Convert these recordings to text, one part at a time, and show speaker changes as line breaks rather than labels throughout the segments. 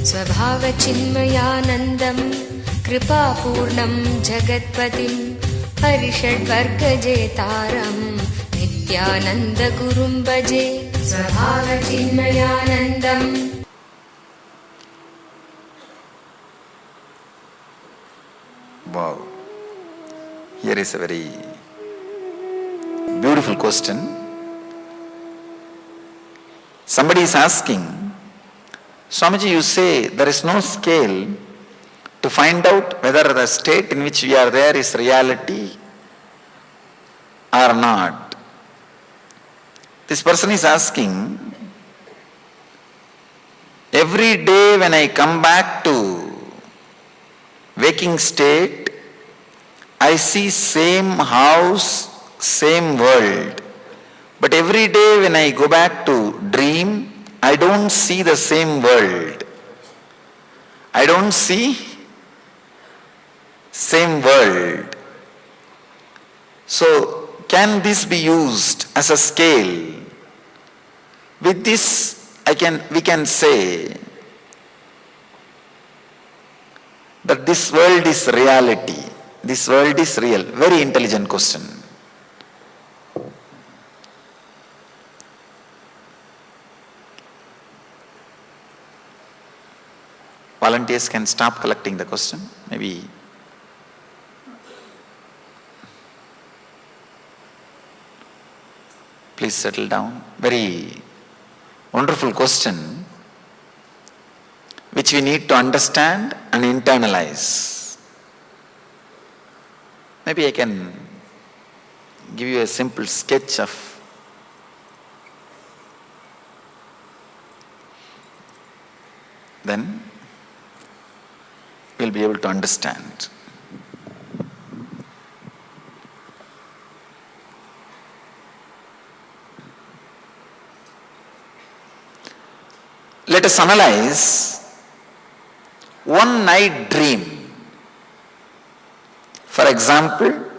स्वभावचिन्मयानन्दं कृपापूर्णं जगत्पतिं हरिषड्वर्गजेतारं नित्यानन्दगुरुं भजे स्वभावचिन्मयानन्दम्.
Wow. Here is a very beautiful question. Somebody is asking, Swamiji, you say there is no scale to find out whether the state in which we are there is reality or not. This person is asking, every day when I come back to waking state, I see same house, same world. But every day when I go back to dream, I don't see the same world. I don't see same world. So can this be used as a scale? With this we can say that this world is reality. This world is real. Very intelligent question. Volunteers can stop collecting the question. Maybe please settle down. Very wonderful question, which we need to understand and internalize. Maybe I can give you a simple sketch of then we'll be able to understand. Let us analyze one night dream. For example,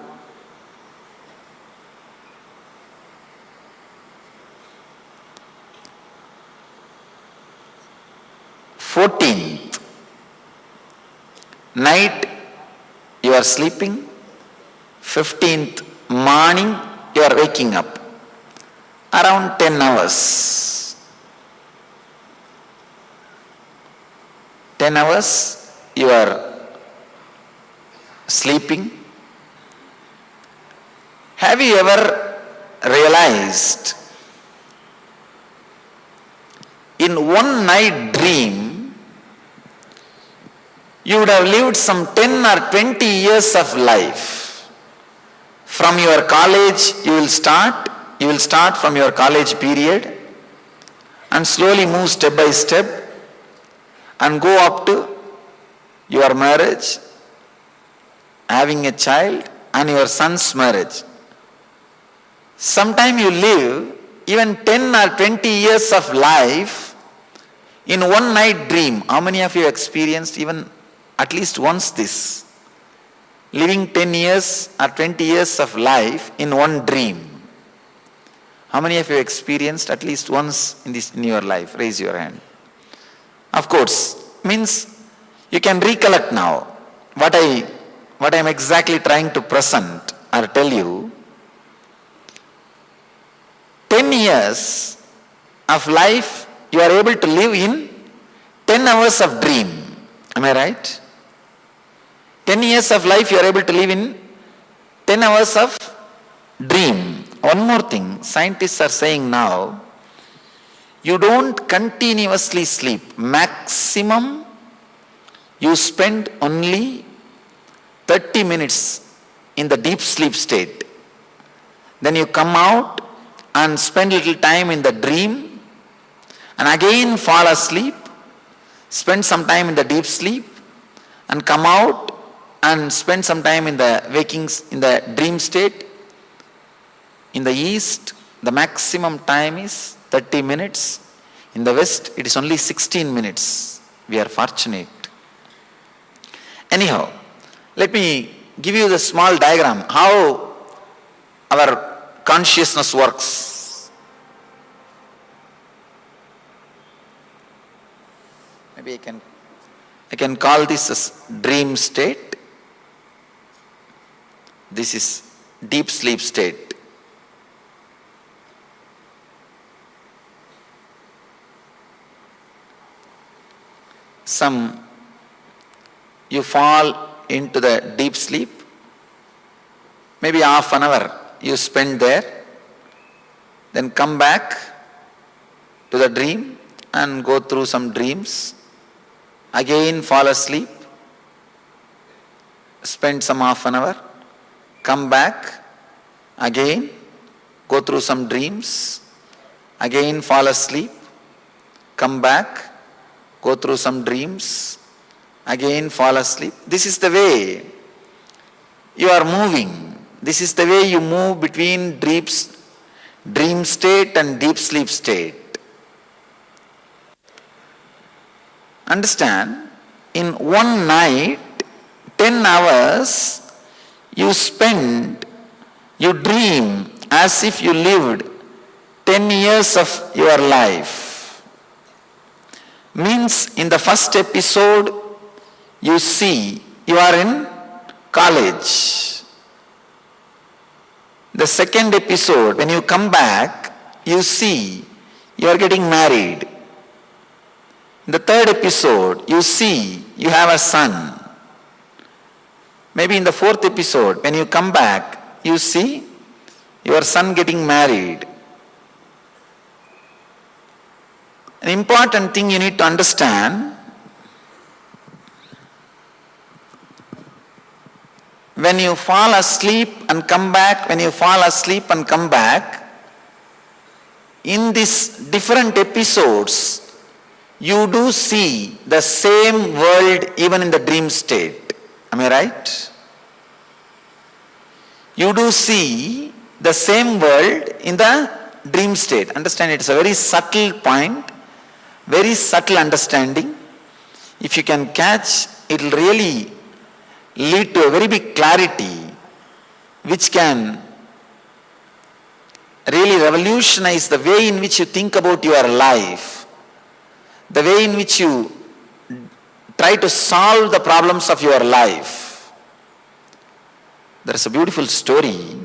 night you are sleeping, 15th morning you are waking up, around 10 hours. 10 hours you are sleeping. Have you ever realized in one night dream you would have lived some 10 or 20 years of life? From your college you will start from your college period and slowly move step by step and go up to your marriage, having a child, and your son's marriage. Sometime you live even 10 or 20 years of life in one night dream. How many of you experienced even at least once this? Living 10 years or 20 years of life in one dream. How many of you experienced at least once in your life? Raise your hand. Of course, means you can recollect now what I am exactly trying to present or tell you. 10 years of life you are able to live in 10 hours of dream. Am I right? 10 years of life you are able to live in 10 hours of dream. One more thing, scientists are saying now, you don't continuously sleep. Maximum you spend only 30 minutes in the deep sleep state. Then you come out and spend little time in the dream and again fall asleep, spend some time in the deep sleep and come out and spend some time in the dream state. In the East, the maximum time is 30 minutes. In the West, it is only 16 minutes. We are fortunate. Anyhow, let me give you the small diagram how our consciousness works. Maybe I can I can call this as dream state. This is deep sleep state. You fall into the deep sleep, maybe half an hour you spend there, then come back to the dream and go through some dreams, again fall asleep, spend some half an hour, come back, again go through some dreams, again fall asleep, come back, go through some dreams, again fall asleep. This is the way you are moving. This is the way you move between dream state and deep sleep state. Understand, in one night, 10 hours, you dream as if you lived 10 years of your life. Means in the first episode, you see you are in college. The second episode, when you come back, you see you are getting married. In the third episode, you see you have a son. Maybe in the fourth episode, when you come back, you see your son getting married. An important thing you need to understand, when you fall asleep and come back, in these different episodes, you do see the same world even in the dream state. Am I right? You do see the same world in the dream state. Understand, it's a very subtle point, very subtle understanding. If you can catch, it will really lead to a very big clarity which can really revolutionize the way in which you think about your life, the way in which you try to solve the problems of your life. There is a beautiful story.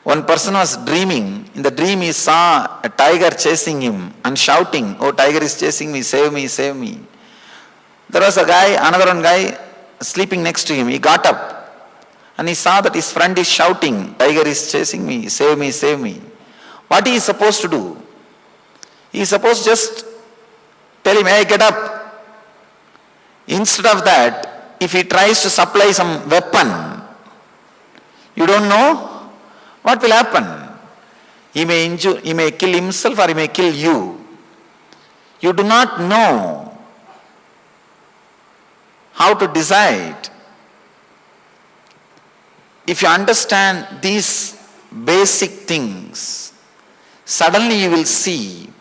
One person was dreaming. In the dream he saw a tiger chasing him and shouting, "Oh, tiger is chasing me, save me, save me." There was another one guy sleeping next to him. He got up and he saw that his friend is shouting, "Tiger is chasing me, save me, save me." What he is supposed to do? He is supposed to just tell him, "Hey, get up." Instead of that, if he tries to supply some weapon, you don't know what will happen. He may kill himself or he may kill you. You do not know how to decide. If you understand these basic things, suddenly you will see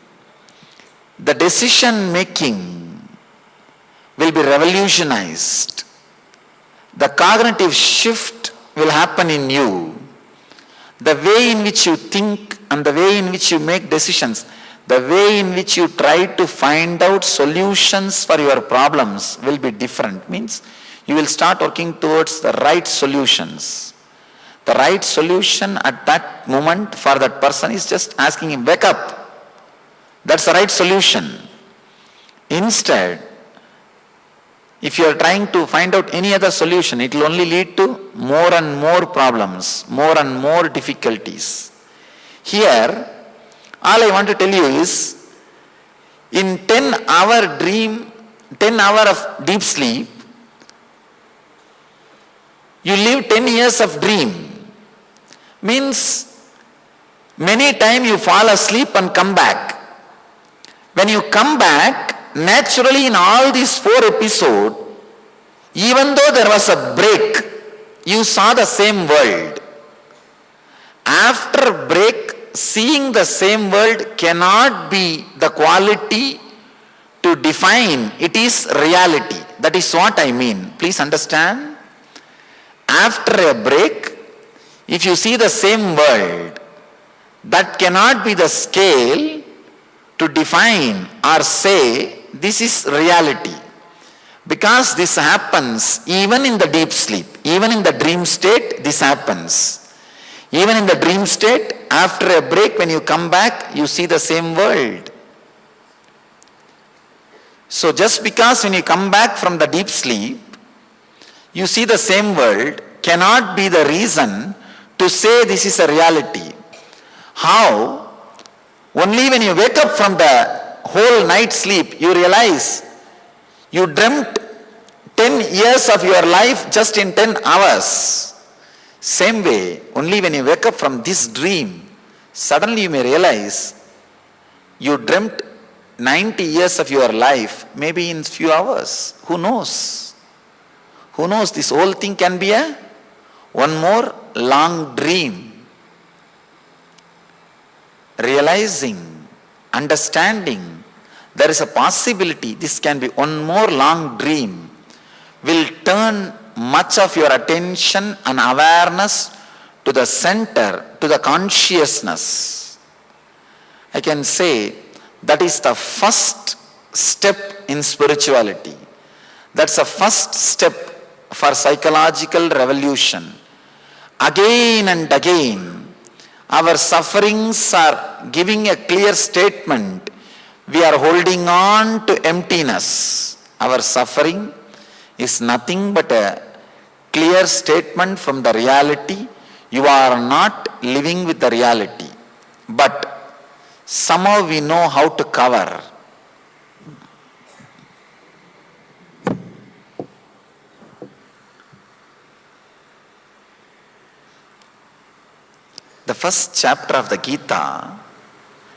the decision making will be revolutionized. The cognitive shift will happen in you. The way in which you think and the way in which you make decisions, the way in which you try to find out solutions for your problems will be different. Means you will start working towards the right solutions. The right solution at that moment for that person is just asking him, "Wake up." That's the right solution. Instead, if you are trying to find out any other solution, it will only lead to more and more problems, more and more difficulties. Here, all I want to tell you is, in 10 hour of deep sleep, you live 10 years of dream. Means, many times you fall asleep and come back. When you come back, naturally in all these 4 episodes, even though there was a break, you saw the same world. After break, seeing the same world cannot be the quality to define it is reality. That is what I mean. Please understand. After a break, if you see the same world, that cannot be the scale to define or say this is reality. Because this happens even in the deep sleep, even in the dream state, this happens. Even in the dream state, after a break, when you come back, you see the same world. So just because when you come back from the deep sleep, you see the same world, cannot be the reason to say this is a reality. How? Only when you wake up from the whole night sleep, you realize you dreamt 10 years of your life just in 10 hours. Same way, only when you wake up from this dream, suddenly you may realize you dreamt 90 years of your life, maybe in few hours. Who knows? Who knows? This whole thing can be one more long dream. Realizing, understanding, there is a possibility this can be one more long dream, will turn much of your attention and awareness to the center, to the consciousness. I can say that is the first step in spirituality. That's the first step for psychological revolution. Again and again, our sufferings are giving a clear statement. We are holding on to emptiness. Our suffering is nothing but a clear statement from the reality. You are not living with the reality. But somehow we know how to cover. The first chapter of the Gita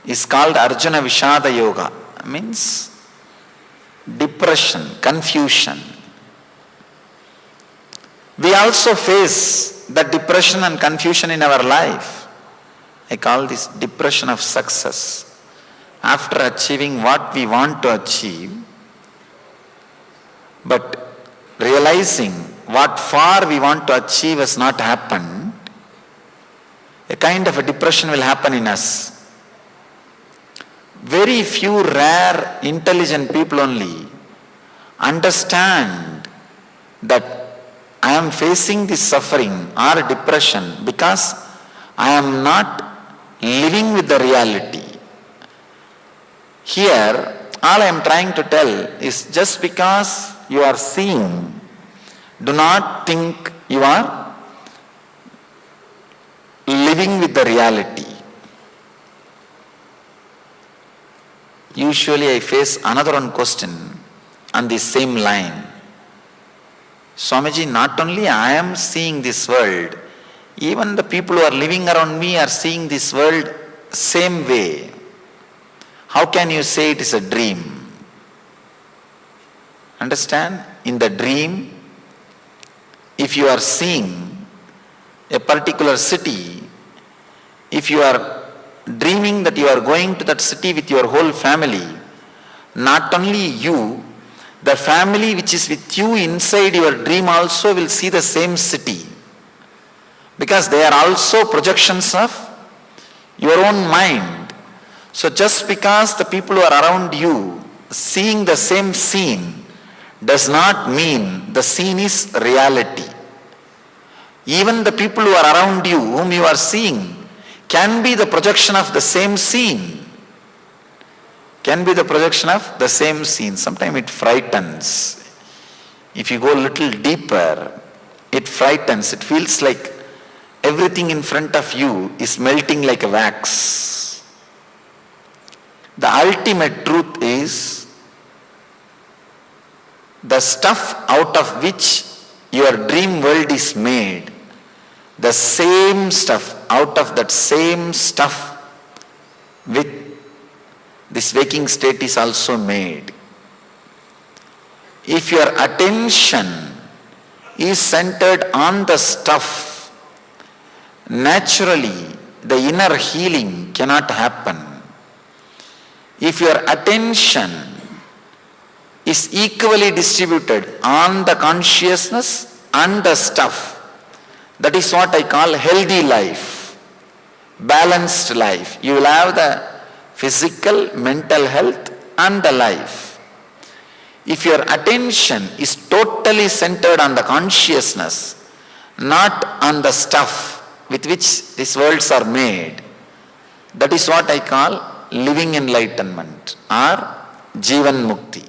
is called Arjuna Vishada Yoga. Means depression, confusion. We also face that depression and confusion in our life. I call this depression of success. After achieving what we want to achieve, but realizing what far we want to achieve has not happened, a kind of a depression will happen in us. Very few rare intelligent people only understand that I am facing this suffering or depression because I am not living with the reality. Here, all I am trying to tell is just because you are seeing, do not think you are living with the reality. Usually I face another one question on the same line. Swamiji, not only I am seeing this world, even the people who are living around me are seeing this world same way. How can you say it is a dream? Understand? In the dream, if you are seeing a particular city, if you are dreaming that you are going to that city with your whole family, not only you, the family which is with you inside your dream also will see the same city. Because they are also projections of your own mind. So just because the people who are around you seeing the same scene does not mean the scene is reality. Even the people who are around you, whom you are seeing, can be the projection of the same scene. Can be the projection of the same scene. Sometimes it frightens. If you go a little deeper, it frightens. It feels like everything in front of you is melting like a wax. The ultimate truth is the stuff out of which your dream world is made, the same stuff, out of that same stuff with this waking state is also made. If your attention is centered on the stuff, naturally the inner healing cannot happen. If your attention is equally distributed on the consciousness and the stuff, that is what I call healthy life, balanced life. You will have the physical, mental health and the life. If your attention is totally centered on the consciousness, not on the stuff with which these worlds are made, that is what I call living enlightenment or Jivan Mukti.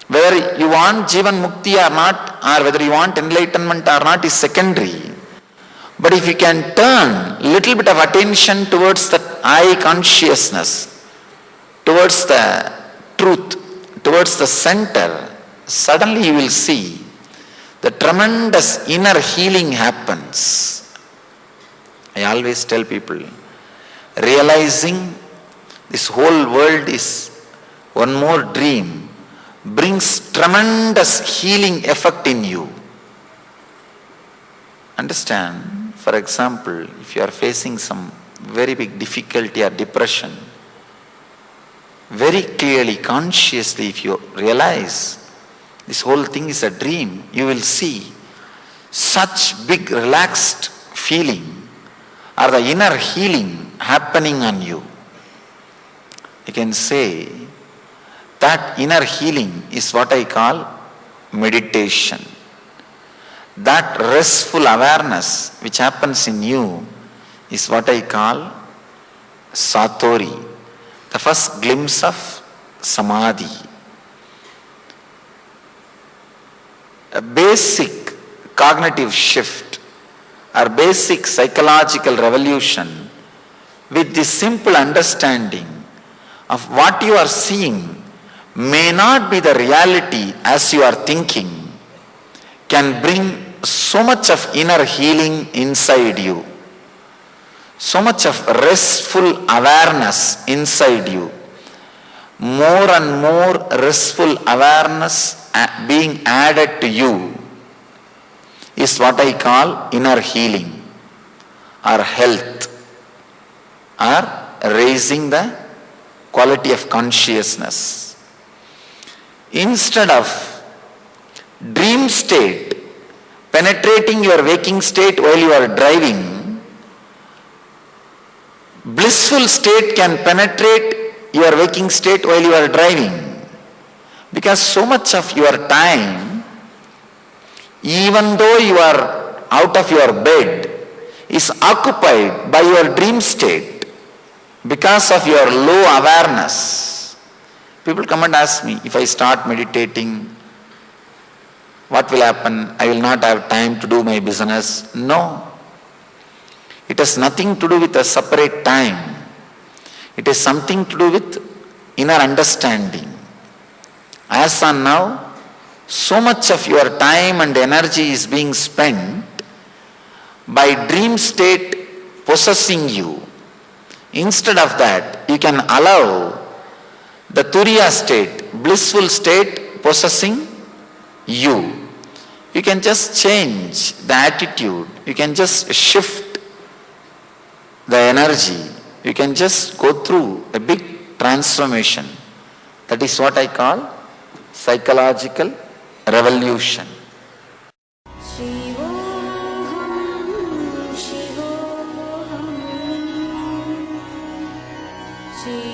Whether you want Jivan Mukti or not, or whether you want enlightenment or not, is secondary. But if you can turn little bit of attention towards the I consciousness, towards the truth, towards the center, suddenly you will see the tremendous inner healing happens. I always tell people, realizing this whole world is one more dream brings tremendous healing effect in you. Understand, for example, if you are facing some very big difficulty or depression, very clearly, consciously, if you realize this whole thing is a dream, you will see such big relaxed feeling or the inner healing happening on you. You can say that inner healing is what I call meditation. That restful awareness which happens in you is what I call Satori, the first glimpse of Samadhi. A basic cognitive shift or basic psychological revolution with this simple understanding of what you are seeing may not be the reality as you are thinking, can bring so much of inner healing inside you, so much of restful awareness inside you. More and more restful awareness being added to you is what I call inner healing or health or raising the quality of consciousness. Instead of dream state penetrating your waking state while you are driving, blissful state can penetrate your waking state while you are driving. Because so much of your time, even though you are out of your bed, is occupied by your dream state because of your low awareness. People come and ask me, if I start meditating, what will happen? I will not have time to do my business. No. It has nothing to do with a separate time. It has something to do with inner understanding. As on now, so much of your time and energy is being spent by dream state possessing you. Instead of that, you can allow the Turiya state, blissful state possessing you. You can just change the attitude. You can just shift the energy. You can just go through a big transformation. That is what I call psychological revolution.
Shivoham, Shivoham, Shivoham.